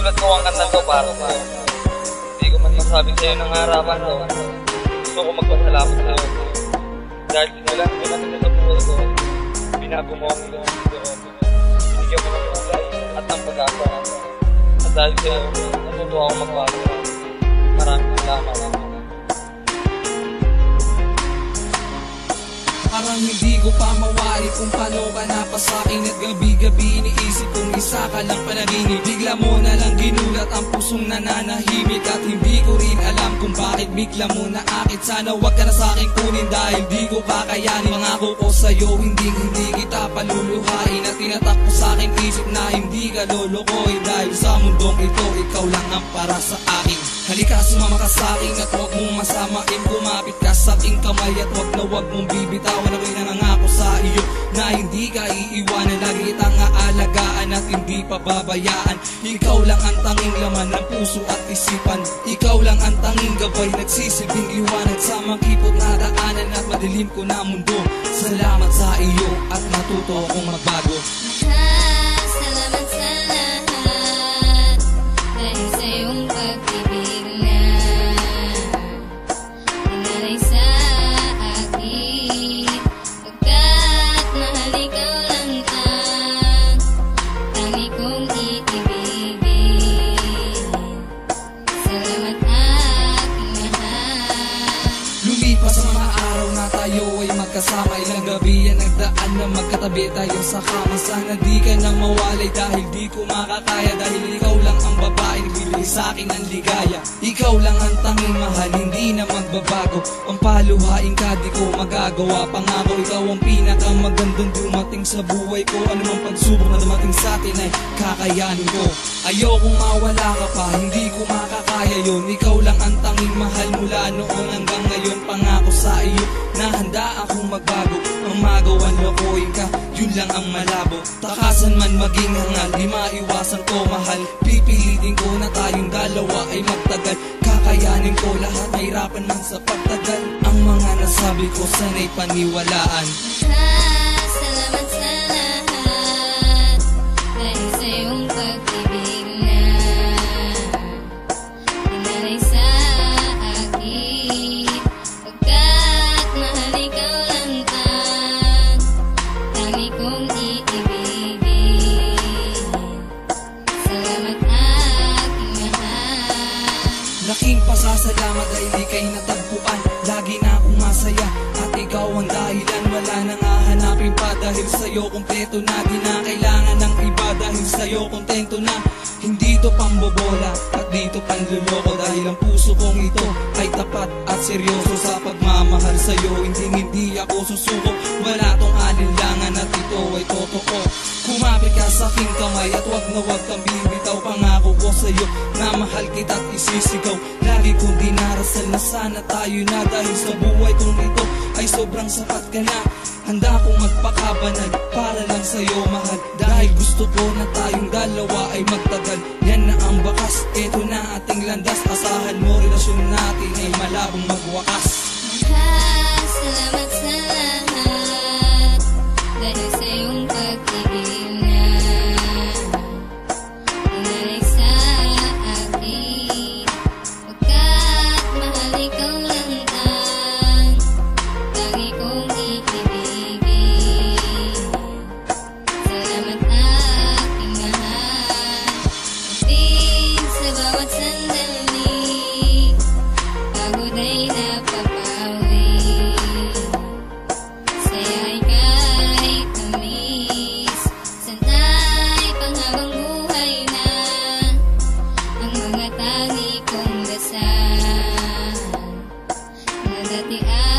Sinulat ko ang kanta to para sa'yo. Hindi ko man masabi sa'yo ng harapan to. Gusto ko magpasalamat sa'yo. Dahil sinulat ko na sa buhay ko, binago mo ang iyong mundo ko. Binigyan mo ng kulay at ng pag-asa. At dahil sa'yo, natutuwa akong magbago. Maraming salamat. Parang hindi ko pa mawari kung paano ka napasakin. At gabi-gabi iniisip kung isa ka lang panaginip. Bigla mo na lang ginulat ang pusong nananahimik. At hindi ko rin alam kung bakit bigla mo na akit. Sana wag ka na sa'kin kunin dahil di ko kakayanin. Pangako ko sa'yo hindi kita paluluhain. At tinatak ko sa'kin isip na hindi ka lolokohin. Dahil sa mundong ito ikaw lang ang para sa akin. Halika sumama ka sa'kin at huwag mong masamain. Kumapit ka sa aking kamay at huwag mong bibitawan. Ako'y nanangako sa iyo na hindi ka iiwanan. Lagi kitang aalagaan at hindi pababayaan. Ikaw lang ang tanging laman ng puso at isipan. Ikaw lang ang tanging gabay, nagsisilbing liwanag sa makipot na daanan at madilim ko na mundo. Salamat sa iyo at natuto akong magbago. Salamat sa lahat dahil sa iyong pag-ibig na inalay sa akin. Pagkat mahal ikaw lang ang tangi kong iibigin. Salamat aking mahal. Lumipas ang mga araw na tayo ay magkasama. Ilang gabi yan nagdaan na magkatabi tayo sa kama. Sana di ka nang mawalay dahil di ko makakaya. Dahil ikaw lang ang babae nagbibigay sa akin ng ligaya. Ikaw lang ang tanging mahal, hindi na magbabago. Ang paluhain ka di ko magagawa. Pangako ikaw ang pinakamagandang dumating sa buhay ko. Anumang pagsubok na dumating sa atin ay kakayanin ko. Ayokong mawala ka pa, hindi ko makakaya yun. Ikaw lang ang tanging mahal mula noon hanggang ngayon. Pangako sa iyo na handa akong magbago. Ang magawan lokohin ka, yun lang ang malabo. Takasan man maging hangal, di maiwasan ko mahal. Pipilitin ko na tayong dalawa ay magtagal. Kakayanin ko lahat, mahirapan man sa pagtagal. Ang mga nasabi ko sana'y paniwalaan. Salamat sa lahat dahil sa iyong pag-ibig na inalay sa akin. Pagkat mahal ikaw lang ang tangi kong iibigin. Salamat aking mahal. Laking pasasalamat dahil ika'y natagpuan. Lagi na akong masaya at ikaw ang dahilan. Wala nang hahanapin pa dahil sa'yo kompleto na. Di na kailangan ng iba dahil sa'yo kontento na. Hindi to pambobola at dito panluloko. Dahil ang puso kong ito ay tapat at seryoso sa pagmamahal sa'yo. Hindi ako susuko, wala tong alinlangan at ito ay totoo. Kumapit ka sa aking kamay at wag kang bibitaw. Pangako ko sa'yo na mahal kita at isisigaw. Lagi kong dinarasal na sana tayo na. Dahil sa buhay kong ito ay sobrang sapat ka na. Handa akong magpakabanal para lang sa'yo mahal. Dahil gusto ko na tayong dalawa ay magtagal. Yan na ang bakas, eto na ating landas. Asahan mo relasyon natin ay malabong magwakas. Salamat sa lahat dahil sa iyong pag-ibig na inalay sa akin. Pagkat mahal ikaw lang ang tangi kong iibigin. Salamat aking mahal. Din sa bawat sandali, pagod ay napapawi. Saya ay kahit tamis, sanay panghabang buhay na ang mga tangi kong dasal na dati ay